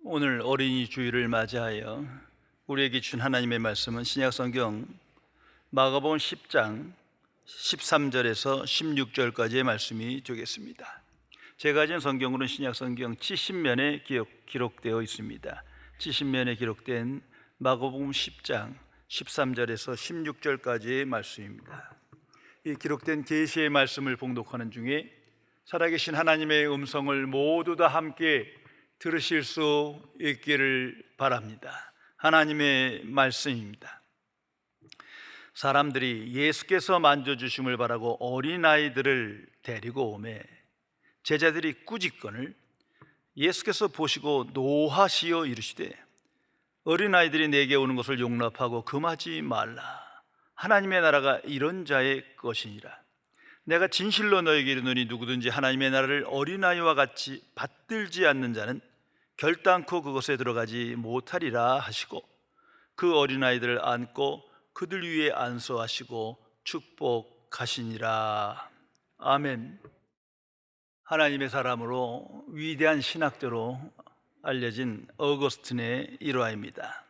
오늘 어린이 주일을 맞이하여 우리에게 준 하나님의 말씀은 신약성경 마가복음 10장 13절에서 16절까지의 말씀이 되겠습니다. 제가 가진 성경으로는 신약성경 70면에 기록되어 있습니다. 70면에 기록된 마가복음 10장 13절에서 16절까지의 말씀입니다. 이 기록된 계시의 말씀을 봉독하는 중에 살아계신 하나님의 음성을 모두 다 함께 들으실 수 있기를 바랍니다. 하나님의 말씀입니다. 사람들이 예수께서 만져주심을 바라고 어린아이들을 데리고 오매 제자들이 꾸짖거늘 예수께서 보시고 노하시어 이르시되 어린아이들이 내게 오는 것을 용납하고 금하지 말라. 하나님의 나라가 이런 자의 것이니라. 내가 진실로 너에게 이르노니 누구든지 하나님의 나라를 어린아이와 같이 받들지 않는 자는 결단코 그것에 들어가지 못하리라 하시고 그 어린아이들을 안고 그들 위에 안수하시고 축복하시니라. 아멘. 하나님의 사람으로 위대한 신학자로 알려진 어거스틴의 일화입니다.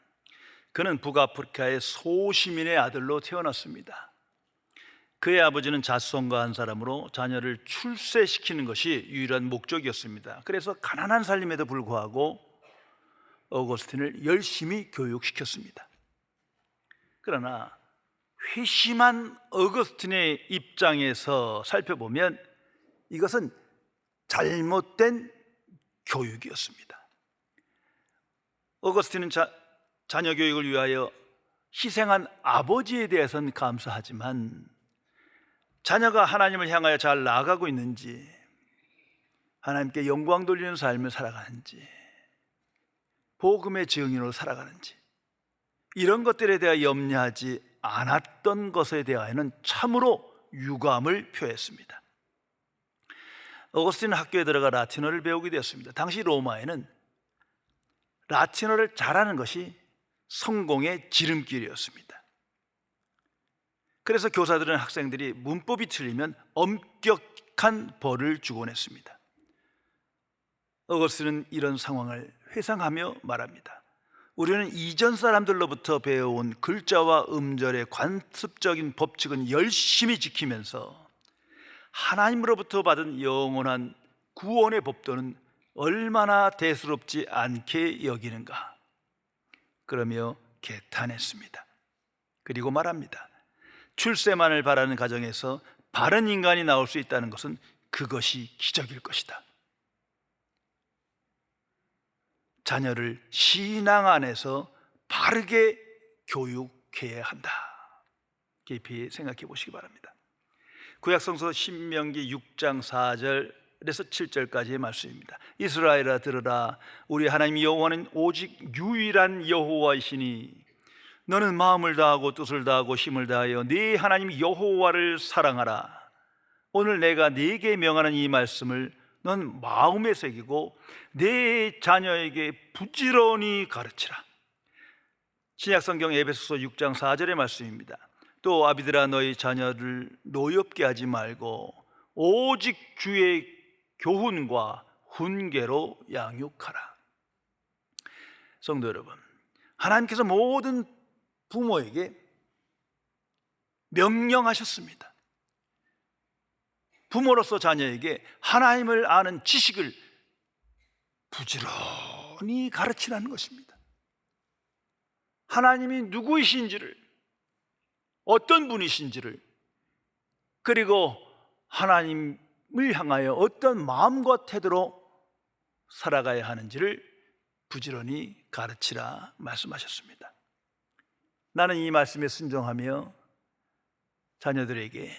그는 북아프리카의 소시민의 아들로 태어났습니다. 그의 아버지는 자수성가한 사람으로 자녀를 출세시키는 것이 유일한 목적이었습니다. 그래서 가난한 살림에도 불구하고 어거스틴을 열심히 교육시켰습니다. 그러나 회심한 어거스틴의 입장에서 살펴보면 이것은 잘못된 교육이었습니다. 어거스틴은 자녀 교육을 위하여 희생한 아버지에 대해서는 감사하지만 자녀가 하나님을 향하여 잘 나아가고 있는지, 하나님께 영광 돌리는 삶을 살아가는지, 복음의 증인으로 살아가는지, 이런 것들에 대해 염려하지 않았던 것에 대하여는 참으로 유감을 표했습니다. 어거스틴은 학교에 들어가 라틴어를 배우게 되었습니다. 당시 로마에는 라틴어를 잘하는 것이 성공의 지름길이었습니다. 그래서 교사들은 학생들이 문법이 틀리면 엄격한 벌을 주곤 했습니다. 어거스틴은 이런 상황을 회상하며 말합니다. 우리는 이전 사람들로부터 배워온 글자와 음절의 관습적인 법칙은 열심히 지키면서 하나님으로부터 받은 영원한 구원의 법도는 얼마나 대수롭지 않게 여기는가, 그러며 개탄했습니다. 그리고 말합니다. 출세만을 바라는 가정에서 바른 인간이 나올 수 있다는 것은 그것이 기적일 것이다. 자녀를 신앙 안에서 바르게 교육해야 한다. 깊이 생각해 보시기 바랍니다. 구약성서 신명기 6장 4절에서 7절까지의 말씀입니다. 이스라엘아 들으라. 우리 하나님 여호와는 오직 유일한 여호와이시니 너는 마음을 다하고 뜻을 다하고 힘을 다하여 네 하나님 여호와를 사랑하라. 오늘 내가 네게 명하는 이 말씀을 넌 마음에 새기고 네 자녀에게 부지런히 가르치라. 신약성경 에베소서 6장 4절의 말씀입니다. 또 아비들아 너희 자녀를 노엽게 하지 말고 오직 주의 교훈과 훈계로 양육하라. 성도 여러분, 하나님께서 모든 부모에게 명령하셨습니다. 부모로서 자녀에게 하나님을 아는 지식을 부지런히 가르치라는 것입니다. 하나님이 누구이신지를, 어떤 분이신지를, 그리고 하나님을 향하여 어떤 마음과 태도로 살아가야 하는지를 부지런히 가르치라 말씀하셨습니다. 나는 이 말씀에 순종하며 자녀들에게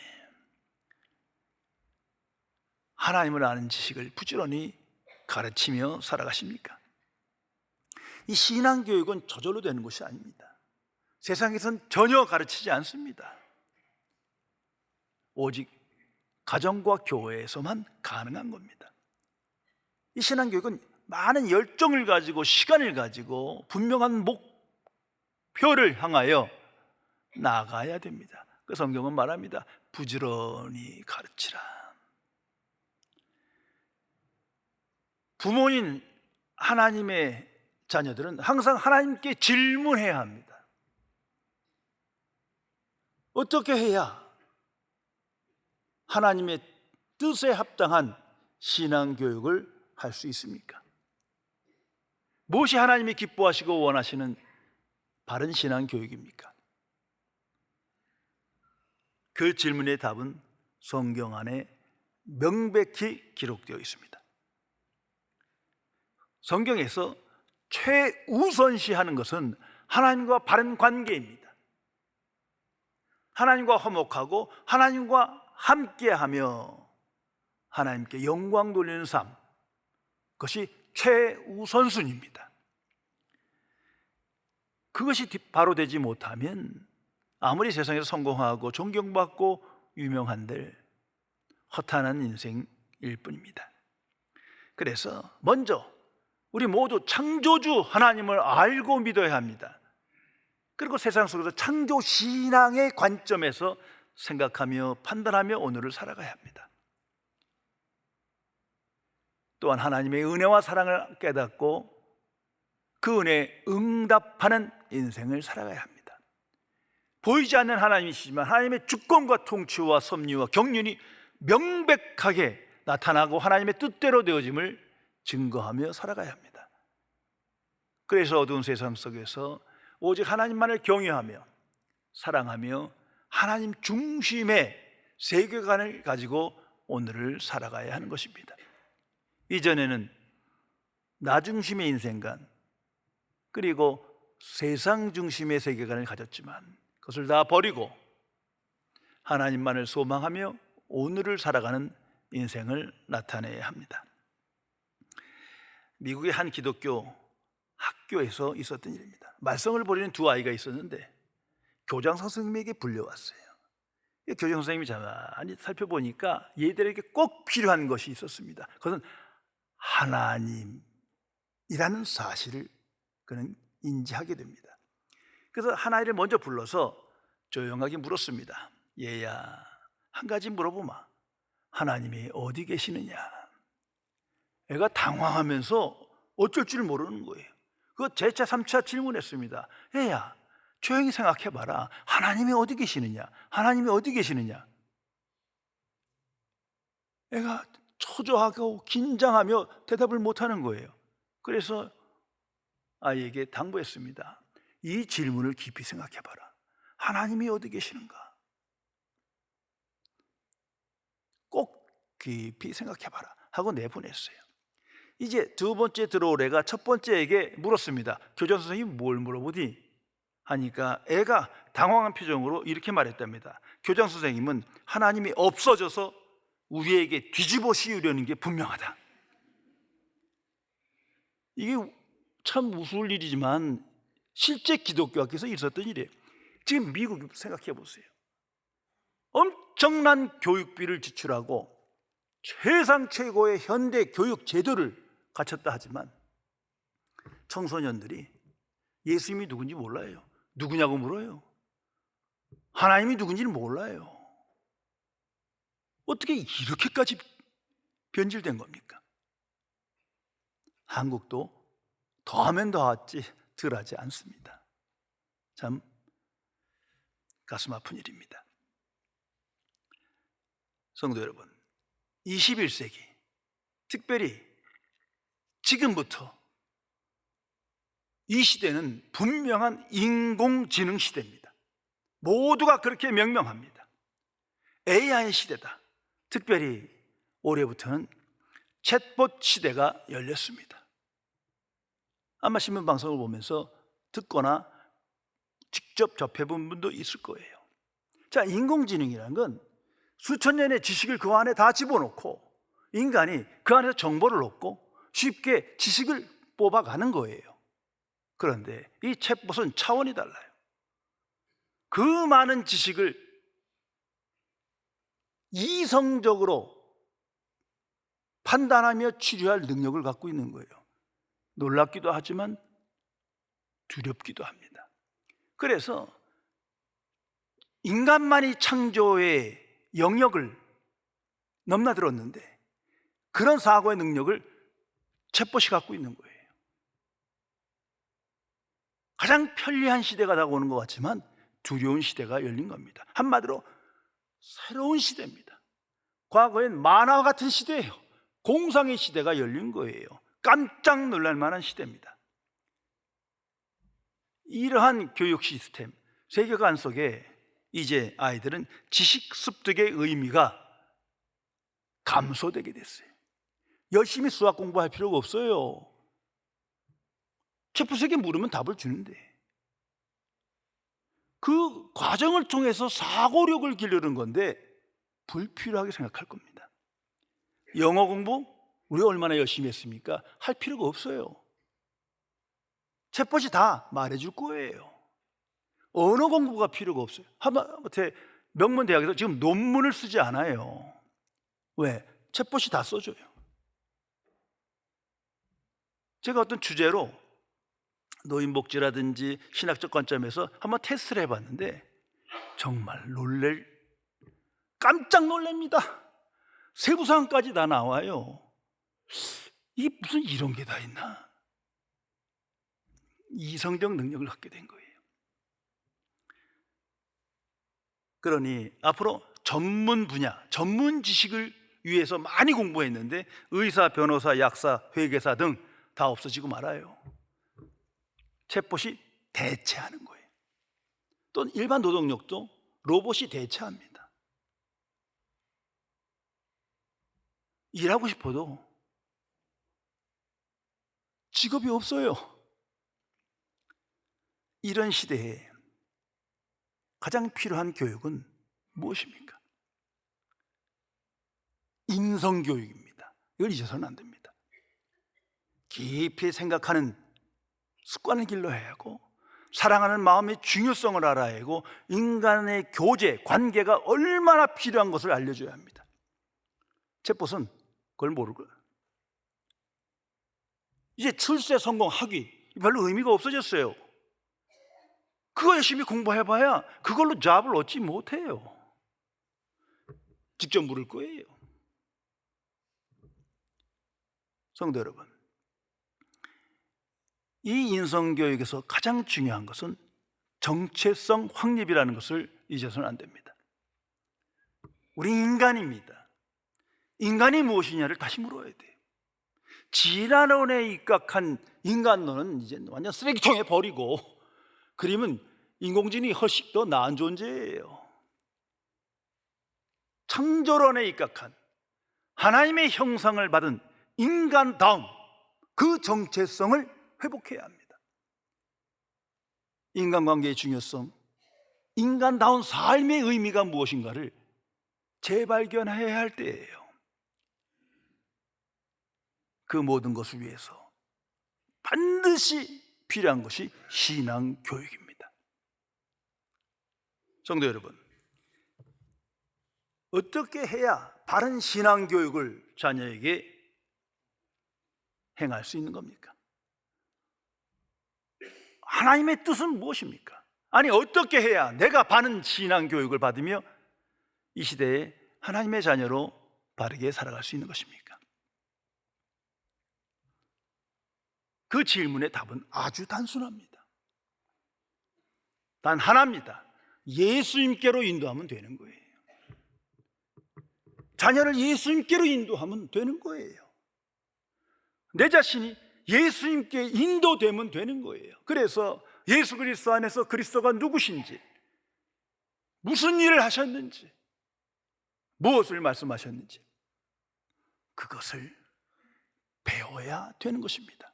하나님을 아는 지식을 부지런히 가르치며 살아가십니까? 이 신앙교육은 저절로 되는 것이 아닙니다. 세상에선 전혀 가르치지 않습니다. 오직 가정과 교회에서만 가능한 겁니다. 이 신앙교육은 많은 열정을 가지고 시간을 가지고 분명한 목표를 향하여 나가야 됩니다. 그 성경은 말합니다. 부지런히 가르치라. 부모인 하나님의 자녀들은 항상 하나님께 질문해야 합니다. 어떻게 해야 하나님의 뜻에 합당한 신앙교육을 할 수 있습니까? 무엇이 하나님이 기뻐하시고 원하시는 바른 신앙교육입니까? 그 질문의 답은 성경 안에 명백히 기록되어 있습니다. 성경에서 최우선시하는 것은 하나님과 바른 관계입니다. 하나님과 화목하고 하나님과 함께하며 하나님께 영광 돌리는 삶, 그것이 최우선순위입니다. 그것이 바로 되지 못하면 아무리 세상에서 성공하고 존경받고 유명한들 허탄한 인생일 뿐입니다. 그래서 먼저 우리 모두 창조주 하나님을 알고 믿어야 합니다. 그리고 세상 속에서 창조 신앙의 관점에서 생각하며 판단하며 오늘을 살아가야 합니다. 또한 하나님의 은혜와 사랑을 깨닫고 그 은혜에 응답하는 인생을 살아가야 합니다. 보이지 않는 하나님이시지만 하나님의 주권과 통치와 섭리와 경륜이 명백하게 나타나고 하나님의 뜻대로 되어짐을 증거하며 살아가야 합니다. 그래서 어두운 세상 속에서 오직 하나님만을 경외하며 사랑하며 하나님 중심의 세계관을 가지고 오늘을 살아가야 하는 것입니다. 이전에는 나 중심의 인생관 그리고 세상 중심의 세계관을 가졌지만 그것을 다 버리고 하나님만을 소망하며 오늘을 살아가는 인생을 나타내야 합니다. 미국의 한 기독교 학교에서 있었던 일입니다. 말썽을 벌이는 두 아이가 있었는데 교장 선생님에게 불려왔어요. 교장 선생님이 가만히 살펴보니까 얘들에게 꼭 필요한 것이 있었습니다. 그것은 하나님이라는 사실을 그는 인지하게 됩니다. 그래서 한 아이를 먼저 불러서 조용하게 물었습니다. 얘야, 한 가지 물어보마. 하나님이 어디 계시느냐? 애가 당황하면서 어쩔 줄 모르는 거예요. 그 재차 3차 질문했습니다. 얘야, 조용히 생각해봐라. 하나님이 어디 계시느냐? 하나님이 어디 계시느냐? 애가 초조하고 긴장하며 대답을 못하는 거예요. 그래서 아이에게 당부했습니다. 이 질문을 깊이 생각해봐라. 하나님이 어디 계시는가? 꼭 깊이 생각해봐라 하고 내보냈어요. 이제 두 번째 들어올 애가 첫 번째에게 물었습니다. 교장 선생님이 뭘 물어보디? 하니까 애가 당황한 표정으로 이렇게 말했답니다. 교장 선생님은 하나님이 없어져서 우리에게 뒤집어 씌우려는 게 분명하다. 이게 참 우스울 일이지만 실제 기독교 학교에서 있었던 일이에요. 지금 미국 생각해 보세요. 엄청난 교육비를 지출하고 최상 최고의 현대 교육 제도를 갖췄다 하지만 청소년들이 예수님이 누군지 몰라요. 누구냐고 물어요. 하나님이 누군지는 몰라요. 어떻게 이렇게까지 변질된 겁니까? 한국도 더하면 더하지 덜하지 않습니다. 참 가슴 아픈 일입니다. 성도 여러분, 21세기 특별히 지금부터 이 시대는 분명한 인공지능 시대입니다. 모두가 그렇게 명명합니다. AI 시대다. 특별히 올해부터는 챗봇 시대가 열렸습니다. 아마 신문 방송을 보면서 듣거나 직접 접해본 분도 있을 거예요. 자, 인공지능이라는 건 수천 년의 지식을 그 안에 다 집어넣고 인간이 그 안에서 정보를 얻고 쉽게 지식을 뽑아가는 거예요. 그런데 이 챗봇은 차원이 달라요. 그 많은 지식을 이성적으로 판단하며 치료할 능력을 갖고 있는 거예요. 놀랍기도 하지만 두렵기도 합니다. 그래서 인간만이 창조의 영역을 넘나들었는데 그런 사고의 능력을 챗봇이 갖고 있는 거예요. 가장 편리한 시대가 다가오는 것 같지만 두려운 시대가 열린 겁니다. 한마디로 새로운 시대입니다. 과거엔 만화와 같은 시대예요. 공상의 시대가 열린 거예요. 깜짝 놀랄 만한 시대입니다. 이러한 교육 시스템, 세계관 속에 이제 아이들은 지식 습득의 의미가 감소되게 됐어요. 열심히 수학 공부할 필요가 없어요. 셰프에게 물으면 답을 주는데, 그 과정을 통해서 사고력을 기르는 건데 불필요하게 생각할 겁니다. 영어 공부 우리가 얼마나 열심히 했습니까? 할 필요가 없어요. 챗봇이 다 말해줄 거예요. 언어 공부가 필요가 없어요. 하마터면 명문 대학에서 지금 논문을 쓰지 않아요. 왜? 챗봇이 다 써줘요. 제가 어떤 주제로 노인복지라든지 신학적 관점에서 한번 테스트를 해봤는데 정말 깜짝 놀랍니다. 세부사항까지 다 나와요. 이게 무슨 이런 게 다 있나? 이성적 능력을 갖게 된 거예요. 그러니 앞으로 전문 분야, 전문 지식을 위해서 많이 공부했는데 의사, 변호사, 약사, 회계사 등 다 없어지고 말아요. 챗봇이 대체하는 거예요. 또 일반 노동력도 로봇이 대체합니다. 일하고 싶어도 직업이 없어요. 이런 시대에 가장 필요한 교육은 무엇입니까? 인성교육입니다. 이걸 잊어서는 안 됩니다. 깊이 생각하는 습관을 길러야 하고, 사랑하는 마음의 중요성을 알아야 하고, 인간의 교제, 관계가 얼마나 필요한 것을 알려줘야 합니다. 챗봇은 그걸 모를 거예요. 이제 출세 성공 학위 별로 의미가 없어졌어요. 그거 열심히 공부해봐야 그걸로 잡을 얻지 못해요. 직접 물을 거예요. 성도 여러분, 이 인성교육에서 가장 중요한 것은 정체성 확립이라는 것을 잊어서는 안 됩니다. 우리 인간입니다. 인간이 무엇이냐를 다시 물어야 돼요. 진화론에 입각한 인간론은 이제 완전 쓰레기통에 버리고, 그러면 인공지능이 훨씬 더 나은 존재예요. 창조론에 입각한 하나님의 형상을 받은 인간다움, 그 정체성을 회복해야 합니다. 인간관계의 중요성, 인간다운 삶의 의미가 무엇인가를 재발견해야 할 때예요. 그 모든 것을 위해서 반드시 필요한 것이 신앙교육입니다. 성도 여러분, 어떻게 해야 바른 신앙교육을 자녀에게 행할 수 있는 겁니까? 하나님의 뜻은 무엇입니까? 아니, 어떻게 해야 내가 바른 신앙교육을 받으며 이 시대에 하나님의 자녀로 바르게 살아갈 수 있는 것입니까? 그 질문의 답은 아주 단순합니다. 단 하나입니다. 예수님께로 인도하면 되는 거예요. 자녀를 예수님께로 인도하면 되는 거예요. 내 자신이 예수님께 인도되면 되는 거예요. 그래서 예수 그리스도 안에서 그리스도가 누구신지, 무슨 일을 하셨는지, 무엇을 말씀하셨는지, 그것을 배워야 되는 것입니다.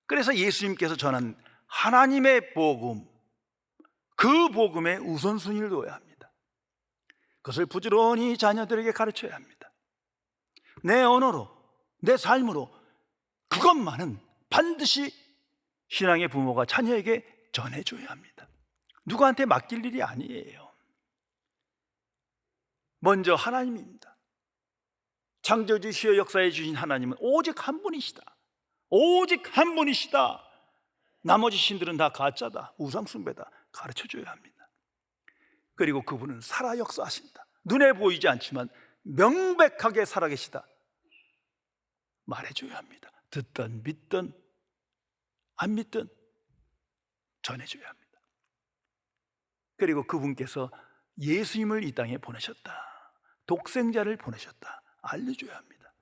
그래서 예수님께서 전한 하나님의 복음, 그 복음의 우선순위를 둬야 합니다. 그것을 부지런히 자녀들에게 가르쳐야 합니다. 내 언어로, 내 삶으로 그것만은 반드시 신앙의 부모가 자녀에게 전해줘야 합니다. 누구한테 맡길 일이 아니에요. 먼저 하나님입니다. 창조주시여 역사해 주신 하나님은 오직 한 분이시다. 오직 한 분이시다. 나머지 신들은 다 가짜다, 우상숭배다 가르쳐줘야 합니다. 그리고 그분은 살아 역사하신다. 눈에 보이지 않지만 명백하게 살아계시다 말해줘야 합니다. 듣든 믿든 안 믿든 전해줘야 합니다. 그리고 그분께서 예수님을 이 땅에 보내셨다, 독생자를 보내셨다 알려줘야 합니다.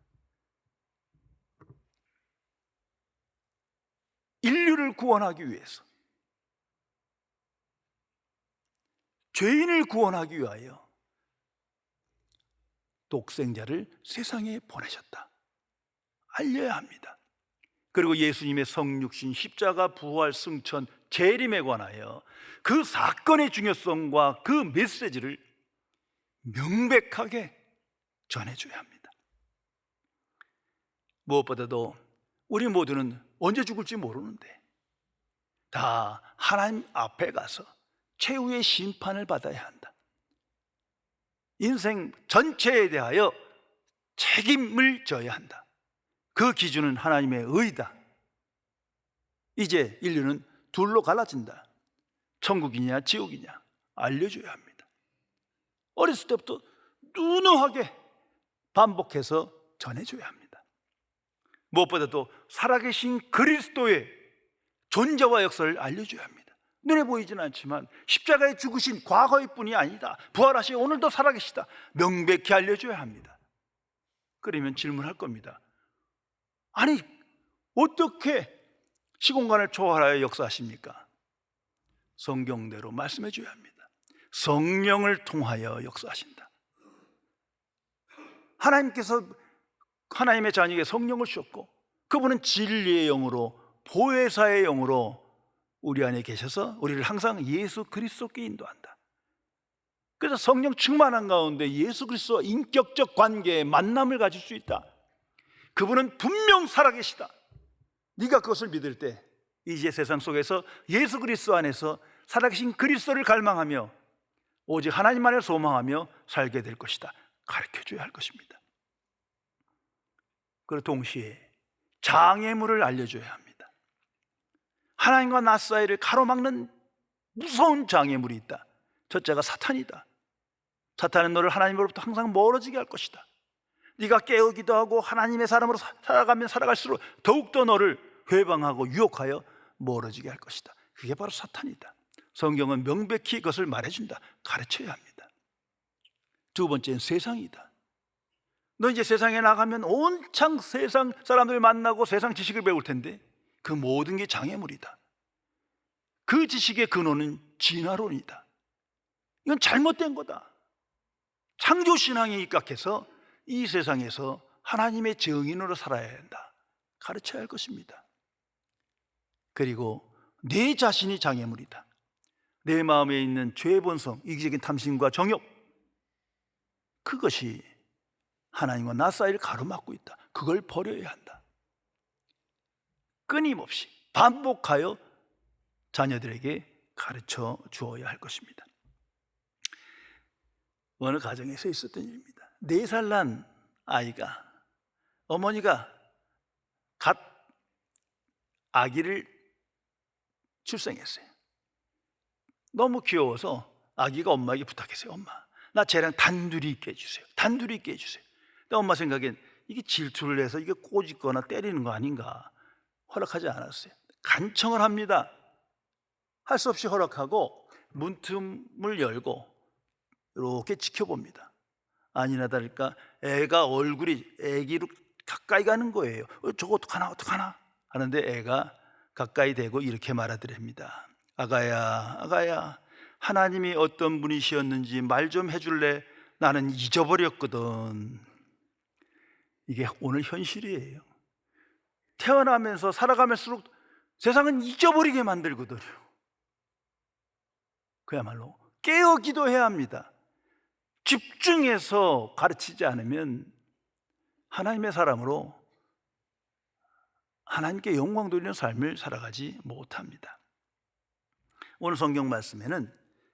인류를 구원하기 위해서, 죄인을 구원하기 위하여 독생자를 세상에 보내셨다 알려야 합니다. 그리고 예수님의 성육신, 십자가, 부활, 승천, 재림에 관하여 그 사건의 중요성과 그 메시지를 명백하게 전해줘야 합니다. 무엇보다도 우리 모두는 언제 죽을지 모르는데 다 하나님 앞에 가서 최후의 심판을 받아야 한다. 인생 전체에 대하여 책임을 져야 한다. 그 기준은 하나님의 의다. 이제 인류는 둘로 갈라진다. 천국이냐 지옥이냐 알려줘야 합니다. 어렸을 때부터 누누하게 반복해서 전해줘야 합니다. 무엇보다도 살아계신 그리스도의 존재와 역사를 알려줘야 합니다. 눈에 보이지는 않지만 십자가에 죽으신 과거의 뿐이 아니다, 부활하시 오늘도 살아계시다 명백히 알려줘야 합니다. 그러면 질문할 겁니다. 아니 어떻게 시공간을 초월하여 역사하십니까? 성경대로 말씀해 줘야 합니다. 성령을 통하여 역사하신다. 하나님께서 하나님의 자녀에게 성령을 주셨고 그분은 진리의 영으로, 보혜사의 영으로 우리 안에 계셔서 우리를 항상 예수 그리스도께 인도한다. 그래서 성령 충만한 가운데 예수 그리스도와 인격적 관계의 만남을 가질 수 있다. 그분은 분명 살아계시다. 네가 그것을 믿을 때 이제 세상 속에서 예수 그리스도 안에서 살아계신 그리스도를 갈망하며 오직 하나님만을 소망하며 살게 될 것이다 가르쳐줘야 할 것입니다. 그리고 동시에 장애물을 알려줘야 합니다. 하나님과 나 사이를 가로막는 무서운 장애물이 있다. 첫째가 사탄이다. 사탄은 너를 하나님으로부터 항상 멀어지게 할 것이다. 네가 깨우기도 하고 하나님의 사람으로 살아가면 살아갈수록 더욱더 너를 회방하고 유혹하여 멀어지게 할 것이다. 그게 바로 사탄이다. 성경은 명백히 그것을 말해준다. 가르쳐야 합니다. 두 번째는 세상이다. 너 이제 세상에 나가면 온창 세상 사람들 만나고 세상 지식을 배울 텐데 그 모든 게 장애물이다. 그 지식의 근원은 진화론이다. 이건 잘못된 거다. 창조신앙에 입각해서 이 세상에서 하나님의 증인으로 살아야 한다. 가르쳐야 할 것입니다. 그리고 내 자신이 장애물이다. 내 마음에 있는 죄의 본성, 이기적인 탐심과 정욕, 그것이 하나님과 나 사이를 가로막고 있다. 그걸 버려야 한다. 끊임없이 반복하여 자녀들에게 가르쳐 주어야 할 것입니다. 어느 가정에서 있었던 일입니다. 4살 난 아이가, 어머니가 갓 아기를 출생했어요. 너무 귀여워서 아기가 엄마에게 부탁했어요. 엄마, 나 쟤랑 단둘이 있게 해주세요. 단둘이 있게 해주세요. 근데 엄마 생각엔 이게 질투를 해서 이게 꼬집거나 때리는 거 아닌가, 허락하지 않았어요. 간청을 합니다. 할 수 없이 허락하고 문틈을 열고 이렇게 지켜봅니다. 아니나 다를까 애가 얼굴이 애기로 가까이 가는 거예요. 저거 어떡하나 어떡하나 하는데 애가 가까이 대고 이렇게 말하더랍니다. 아가야, 아가야, 하나님이 어떤 분이셨는지 말 좀 해줄래? 나는 잊어버렸거든. 이게 오늘 현실이에요. 태어나면서 살아가면서 세상은 잊어버리게 만들거든요. 그야말로 깨어 기도해야 합니다. 집중해서 가르치지 않으면 하나님의 사람으로 하나님께 영광 돌리는 삶을 살아가지 못합니다. 오늘 성경 말씀에는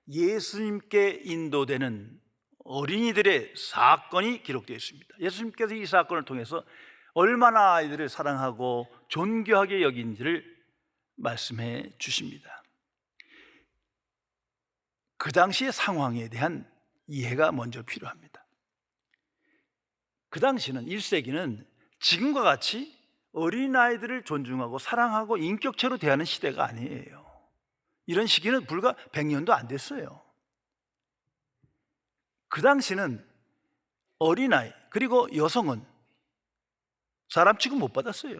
예수님께 인도되는 어린이들의 사건이 기록되어 있습니다. 예수님께서 이 사건을 통해서 얼마나 아이들을 사랑하고 존귀하게 여긴지를 말씀해 주십니다. 그 당시의 상황에 대한 이해가 먼저 필요합니다. 그 당시는 1세기는 지금과 같이 어린아이들을 존중하고 사랑하고 인격체로 대하는 시대가 아니에요. 이런 시기는 불과 100년도 안 됐어요. 그 당시는 어린아이 그리고 여성은 사람 취급 못 받았어요.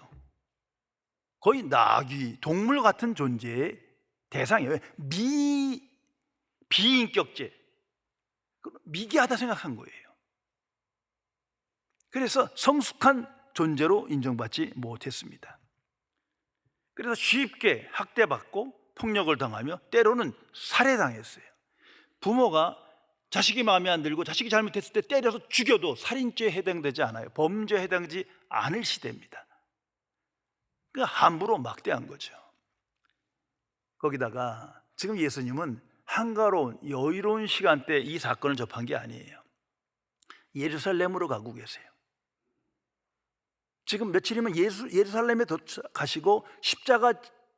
거의 나귀, 동물 같은 존재의 대상이에요. 비인격제, 미개하다 생각한 거예요. 그래서 성숙한 존재로 인정받지 못했습니다. 그래서 쉽게 학대받고 폭력을 당하며 때로는 살해당했어요. 부모가 자식이 마음에 안 들고 자식이 잘못했을 때 때려서 죽여도 살인죄에 해당되지 않아요. 범죄에 해당되지 않을 시대입니다. 그러니까 함부로 막대한 거죠. 거기다가 지금 예수님은 한가로운 여유로운 시간대에 이 사건을 접한 게 아니에요. 예루살렘으로 가고 계세요. 지금 며칠이면 예루살렘에 도착하시고 십자가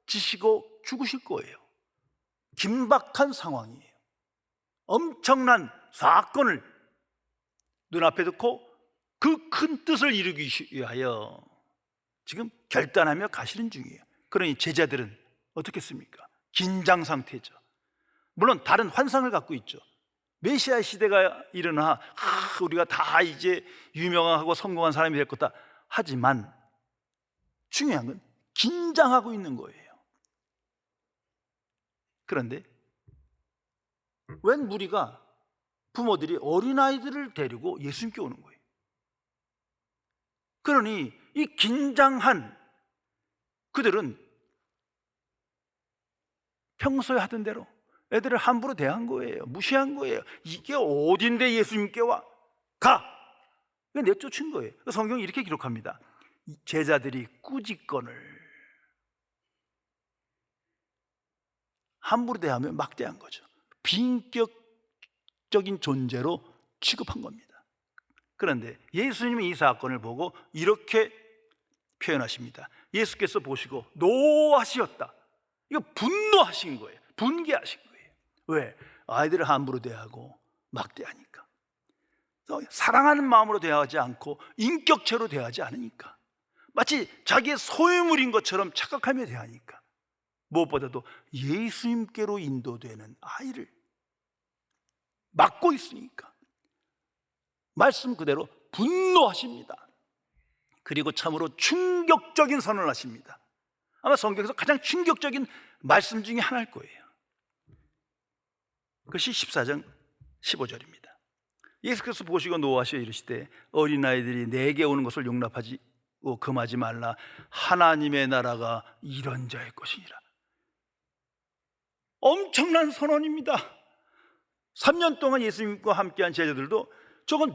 지시고 죽으실 거예요. 긴박한 상황이에요. 엄청난 사건을 눈앞에 두고 그 큰 뜻을 이루기 위하여 지금 결단하며 가시는 중이에요. 그러니 제자들은 어떻겠습니까? 긴장 상태죠. 물론 다른 환상을 갖고 있죠. 메시아 시대가 일어나 우리가 다 이제 유명하고 성공한 사람이 될 거다. 하지만 중요한 건 긴장하고 있는 거예요. 그런데 웬 무리가 부모들이 어린아이들을 데리고 예수님께 오는 거예요. 그러니 이 긴장한 그들은 평소에 하던 대로 애들을 함부로 대한 거예요. 무시한 거예요. 이게 어딘데 예수님께 와? 가! 내쫓은 거예요. 성경이 이렇게 기록합니다. 제자들이 꾸짖건을 함부로 대하며 막대한 거죠. 비인격적인 존재로 취급한 겁니다. 그런데 예수님이 이 사건을 보고 이렇게 표현하십니다. 예수께서 보시고 노하시었다. 이거 분노하신 거예요. 분개하신 거예요. 왜? 아이들을 함부로 대하고 막대하니까. 사랑하는 마음으로 대하지 않고 인격체로 대하지 않으니까. 마치 자기의 소유물인 것처럼 착각하며 대하니까. 무엇보다도 예수님께로 인도되는 아이를 막고 있으니까 말씀 그대로 분노하십니다. 그리고 참으로 충격적인 선언을 하십니다. 아마 성경에서 가장 충격적인 말씀 중에 하나일 거예요. 그것이 14장 15절입니다. 예수께서 보시고 노하시어 이르시되 어린아이들이 내게 오는 것을 용납하지 금하지 말라. 하나님의 나라가 이런 자의 것이니라. 엄청난 선언입니다. 3년 동안 예수님과 함께한 제자들도 저건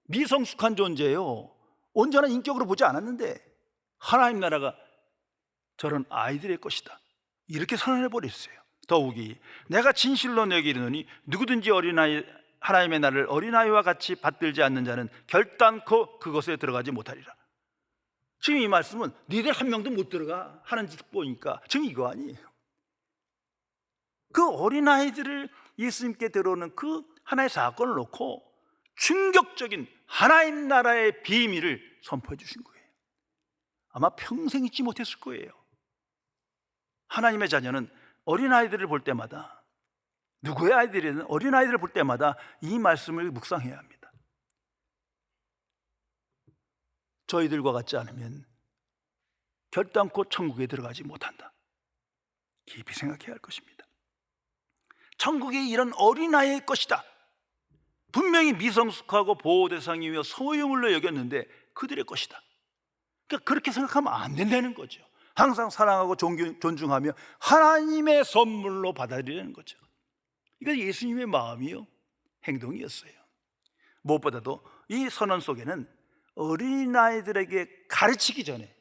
미성숙한 존재예요. 온전한 인격으로 보지 않았는데 하나님 나라가 저런 아이들의 것이다. 이렇게 선언해 버렸어요. 더욱이 내가 진실로 너에게 이르노니 누구든지 어린아이 하나님의 나라를 어린아이와 같이 받들지 않는 자는 결단코 그것에 들어가지 못하리라. 지금 이 말씀은 니들 한 명도 못 들어가 하는 짓 보니까 지금 이거 아니에요. 그 어린아이들을 예수님께 들어오는 그 하나의 사건을 놓고 충격적인 하나님 나라의 비밀을 선포해 주신 거예요. 아마 평생 잊지 못했을 거예요. 하나님의 자녀는 어린아이들을 볼 때마다, 누구의 아이들이든 어린아이들을 볼 때마다 이 말씀을 묵상해야 합니다. 저희들과 같지 않으면 결단코 천국에 들어가지 못한다. 깊이 생각해야 할 것입니다. 천국이 이런 어린아이의 것이다. 분명히 미성숙하고 보호 대상이며 소유물로 여겼는데 그들의 것이다. 그러니까 그렇게 생각하면 안 된다는 거죠. 항상 사랑하고 존중하며 하나님의 선물로 받아들이는 거죠. 이건 예수님의 마음이요, 행동이었어요. 무엇보다도 이 선언 속에는 어린아이들에게 가르치기 전에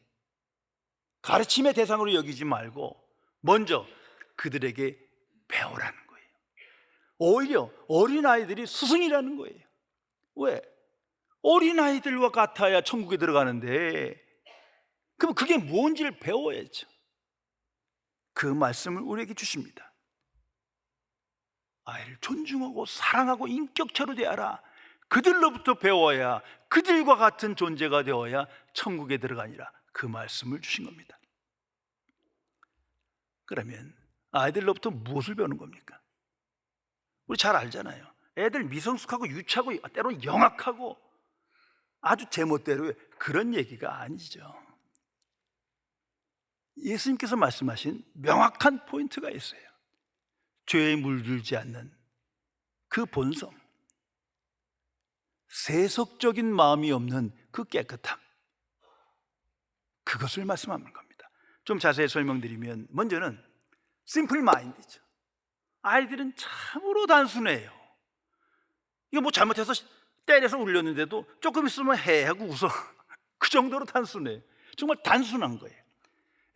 가르침의 대상으로 여기지 말고 먼저 그들에게 배우라는 거예요. 오히려 어린아이들이 스승이라는 거예요. 왜? 어린아이들과 같아야 천국에 들어가는데 그럼 그게 뭔지를 배워야죠. 그 말씀을 우리에게 주십니다. 아이를 존중하고 사랑하고 인격체로 대하라. 그들로부터 배워야 그들과 같은 존재가 되어야 천국에 들어가니라. 그 말씀을 주신 겁니다. 그러면 아이들로부터 무엇을 배우는 겁니까? 우리 잘 알잖아요. 애들 미성숙하고 유치하고 때로는 영악하고 아주 제멋대로 그런 얘기가 아니죠. 예수님께서 말씀하신 명확한 포인트가 있어요. 죄에 물들지 않는 그 본성, 세속적인 마음이 없는 그 깨끗함, 그것을 말씀하는 겁니다. 좀 자세히 설명드리면 먼저는 심플 마인드죠. 아이들은 참으로 단순해요. 이거 뭐 잘못해서 때려서 울렸는데도 조금 있으면 해하고 웃어. 그 정도로 단순해요. 정말 단순한 거예요.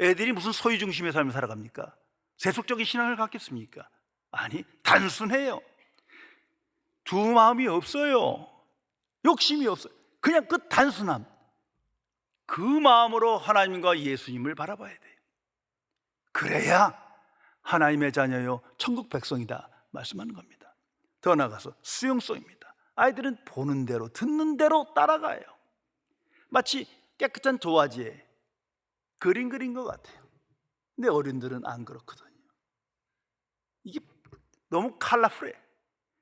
애들이 무슨 소유 중심의 삶을 살아갑니까? 세속적인 신앙을 갖겠습니까? 아니, 단순해요. 두 마음이 없어요. 욕심이 없어요. 그냥 그 단순함, 그 마음으로 하나님과 예수님을 바라봐야 돼요. 그래야 하나님의 자녀요 천국 백성이다 말씀하는 겁니다. 더 나아가서 수용성입니다. 아이들은 보는 대로 듣는 대로 따라가요. 마치 깨끗한 도화지에 그림 그린 것 같아요. 근데 어른들은 안 그렇거든요. 이게 너무 컬러풀해.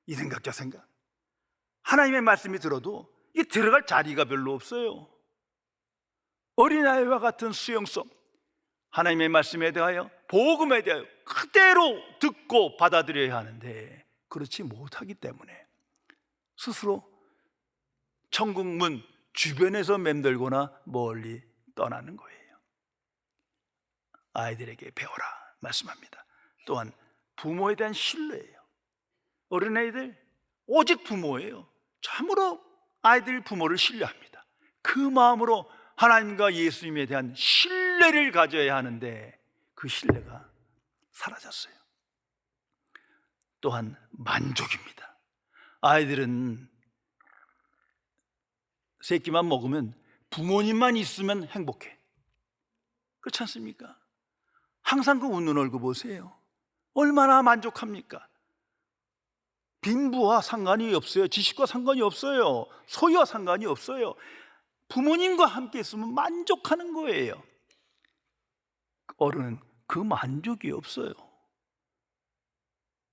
이 생각 저 생각. 하나님의 말씀이 들어도 이게 들어갈 자리가 별로 없어요. 어린아이와 같은 수용성, 하나님의 말씀에 대하여, 복음에 대하여 그대로 듣고 받아들여야 하는데 그렇지 못하기 때문에 스스로 천국 문 주변에서 맴돌거나 멀리 떠나는 거예요. 아이들에게 배워라 말씀합니다. 또한 부모에 대한 신뢰예요. 어린아이들 오직 부모예요. 참으로 아이들 부모를 신뢰합니다. 그 마음으로 하나님과 예수님에 대한 신뢰를 가져야 하는데 그 신뢰가 사라졌어요. 또한 만족입니다. 아이들은 새끼만 먹으면 부모님만 있으면 행복해. 그렇지 않습니까? 항상 그 웃는 얼굴 보세요. 얼마나 만족합니까? 빈부와 상관이 없어요. 지식과 상관이 없어요. 소유와 상관이 없어요. 부모님과 함께 있으면 만족하는 거예요. 어른은 그 만족이 없어요.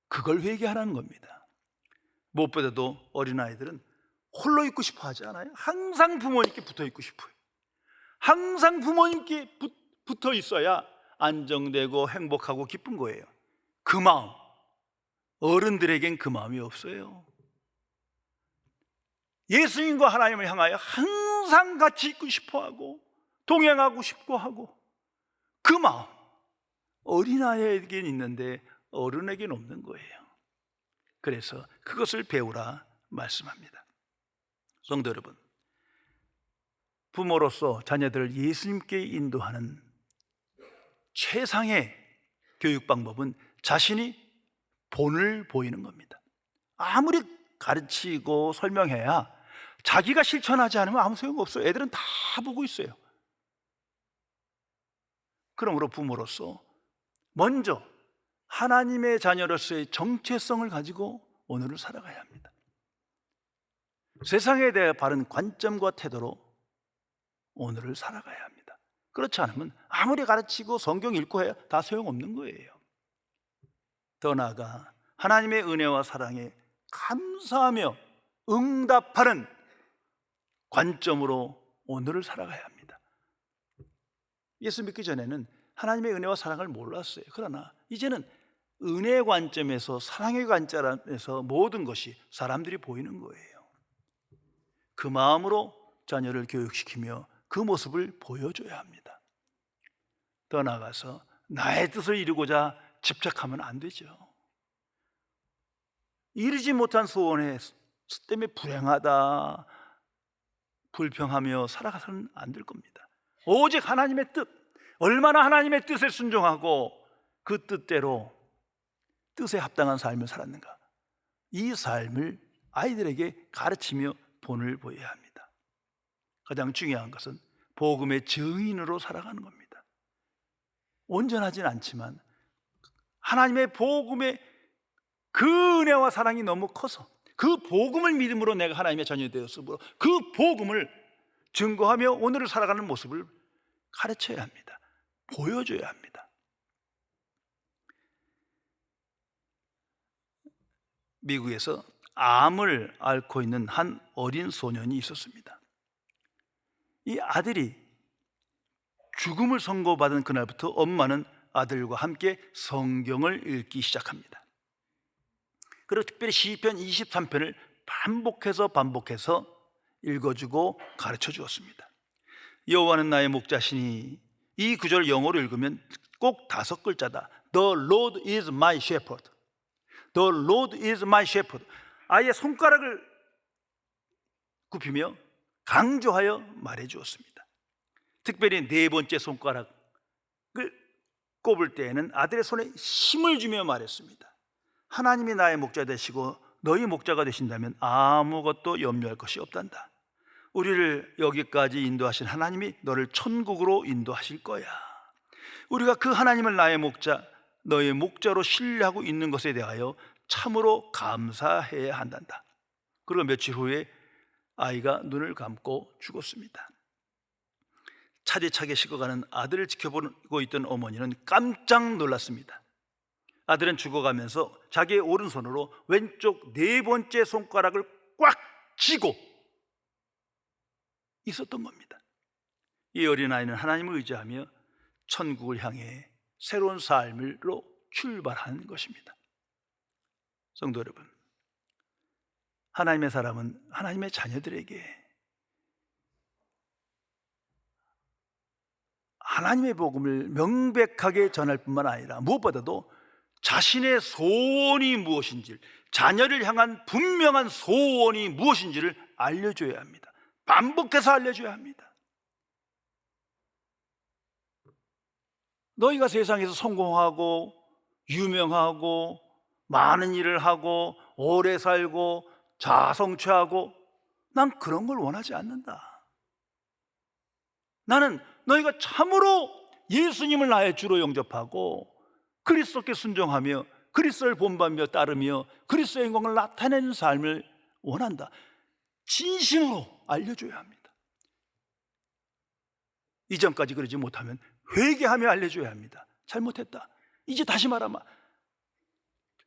그걸 회개하라는 겁니다. 무엇보다도 어린아이들은 홀로 있고 싶어 하지 않아요? 항상 부모님께 붙어 있고 싶어요. 항상 부모님께 붙어 있어야 안정되고 행복하고 기쁜 거예요. 그 마음, 어른들에겐 그 마음이 없어요. 예수님과 하나님을 향하여 항상 같이 있고 싶어하고 동행하고 싶고 하고 그 마음, 어린아이에겐 있는데 어른에겐 없는 거예요. 그래서 그것을 배우라 말씀합니다. 성도 여러분, 부모로서 자녀들을 예수님께 인도하는 최상의 교육 방법은 자신이 본을 보이는 겁니다. 아무리 가르치고 설명해야 자기가 실천하지 않으면 아무 소용없어요. 애들은 다 보고 있어요. 그러므로 부모로서 먼저 하나님의 자녀로서의 정체성을 가지고 오늘을 살아가야 합니다. 세상에 대해 바른 관점과 태도로 오늘을 살아가야 합니다. 그렇지 않으면 아무리 가르치고 성경 읽고 해야 다 소용없는 거예요. 더 나아가 하나님의 은혜와 사랑에 감사하며 응답하는 관점으로 오늘을 살아가야 합니다. 예수 믿기 전에는 하나님의 은혜와 사랑을 몰랐어요. 그러나 이제는 은혜의 관점에서, 사랑의 관점에서 모든 것이 사람들이 보이는 거예요. 그 마음으로 자녀를 교육시키며 그 모습을 보여줘야 합니다. 더 나아가서 나의 뜻을 이루고자 집착하면 안 되죠. 이루지 못한 소원에 때문에 불행하다, 불평하며 살아가서는 안 될 겁니다. 오직 하나님의 뜻, 얼마나 하나님의 뜻에 순종하고 그 뜻대로 뜻에 합당한 삶을 살았는가, 이 삶을 아이들에게 가르치며 본을 보여야 합니다. 가장 중요한 것은 복음의 증인으로 살아가는 겁니다. 온전하진 않지만 하나님의 복음의 그 은혜와 사랑이 너무 커서 그 복음을 믿음으로 내가 하나님의 자녀이 되었으므로 그 복음을 증거하며 오늘을 살아가는 모습을 가르쳐야 합니다. 보여줘야 합니다. 미국에서 암을 앓고 있는 한 어린 소년이 있었습니다. 이 아들이 죽음을 선고받은 그날부터 엄마는 아들과 함께 성경을 읽기 시작합니다. 그리고 특별히 시편 23편을 반복해서 읽어주고 가르쳐 주었습니다. 여호와는 나의 목자시니, 이 구절을 영어로 읽으면 꼭 5글자다. The Lord is my shepherd. The Lord is my shepherd. 아예 손가락을 굽히며 강조하여 말해 주었습니다. 특별히 4번째 손가락을 꼽을 때에는 아들의 손에 힘을 주며 말했습니다. 하나님이 나의 목자 되시고 너희 목자가 되신다면 아무것도 염려할 것이 없단다. 우리를 여기까지 인도하신 하나님이 너를 천국으로 인도하실 거야. 우리가 그 하나님을 나의 목자, 너의 목자로 신뢰하고 있는 것에 대하여 참으로 감사해야 한단다. 그리고 며칠 후에 아이가 눈을 감고 죽었습니다. 차디차게 식어가는 아들을 지켜보고 있던 어머니는 깜짝 놀랐습니다. 아들은 죽어가면서 자기의 오른손으로 왼쪽 4번째 손가락을 꽉 쥐고 있었던 겁니다. 이 어린아이는 하나님을 의지하며 천국을 향해 새로운 삶으로 출발하는 것입니다. 성도 여러분, 하나님의 사람은 하나님의 자녀들에게 하나님의 복음을 명백하게 전할 뿐만 아니라 무엇보다도 자신의 소원이 무엇인지, 자녀를 향한 분명한 소원이 무엇인지를 알려줘야 합니다. 반복해서 알려줘야 합니다. 너희가 세상에서 성공하고 유명하고 많은 일을 하고 오래 살고 자성취하고, 난 그런 걸 원하지 않는다. 나는 너희가 참으로 예수님을 나의 주로 영접하고 그리스도께 순종하며 그리스도를 본받으며 따르며 그리스도의 영광을 나타내는 삶을 원한다. 진심으로 알려줘야 합니다. 이전까지 그러지 못하면 회개하며 알려줘야 합니다. 잘못했다. 이제 다시 말하면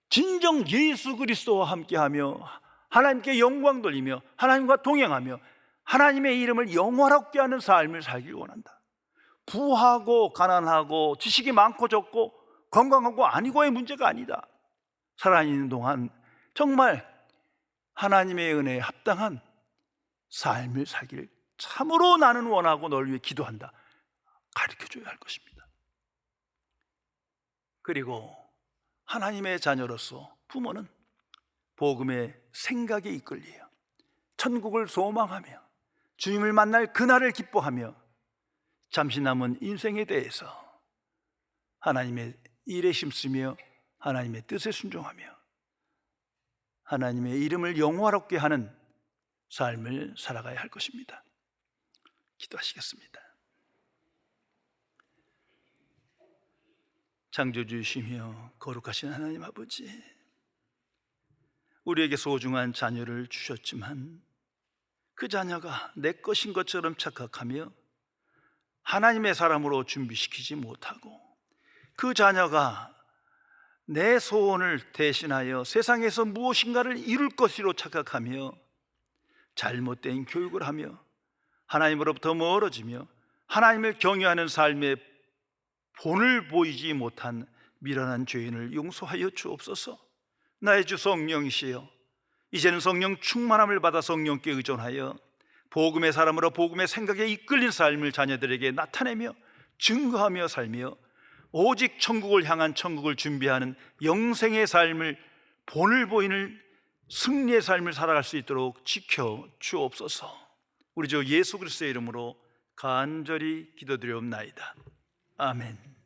진정 예수 그리스도와 함께하며 하나님께 영광 돌리며 하나님과 동행하며 하나님의 이름을 영화롭게 하는 삶을 살길 원한다. 부하고 가난하고 지식이 많고 적고 건강하고 아니고의 문제가 아니다. 살아있는 동안 정말 하나님의 은혜에 합당한 삶을 살기를 참으로 나는 원하고 널 위해 기도한다. 가르쳐줘야 할 것입니다. 그리고 하나님의 자녀로서 부모는 복음의 생각에 이끌려요. 천국을 소망하며 주님을 만날 그날을 기뻐하며 잠시 남은 인생에 대해서 하나님의 일에 힘쓰며 하나님의 뜻에 순종하며 하나님의 이름을 영화롭게 하는 삶을 살아가야 할 것입니다. 기도하시겠습니다. 창조주이시며 거룩하신 하나님 아버지, 우리에게 소중한 자녀를 주셨지만 그 자녀가 내 것인 것처럼 착각하며 하나님의 사람으로 준비시키지 못하고 그 자녀가 내 소원을 대신하여 세상에서 무엇인가를 이룰 것으로 착각하며 잘못된 교육을 하며 하나님으로부터 멀어지며 하나님을 경외하는 삶의 본을 보이지 못한 미련한 죄인을 용서하여 주옵소서. 나의 주 성령이시여, 이제는 성령 충만함을 받아 성령께 의존하여 복음의 사람으로 복음의 생각에 이끌린 삶을 자녀들에게 나타내며 증거하며 살며 오직 천국을 향한 천국을 준비하는 영생의 삶을 본을 보이는 승리의 삶을 살아갈 수 있도록 지켜 주옵소서. 우리 주 예수 그리스도의 이름으로 간절히 기도드리옵나이다. 아멘.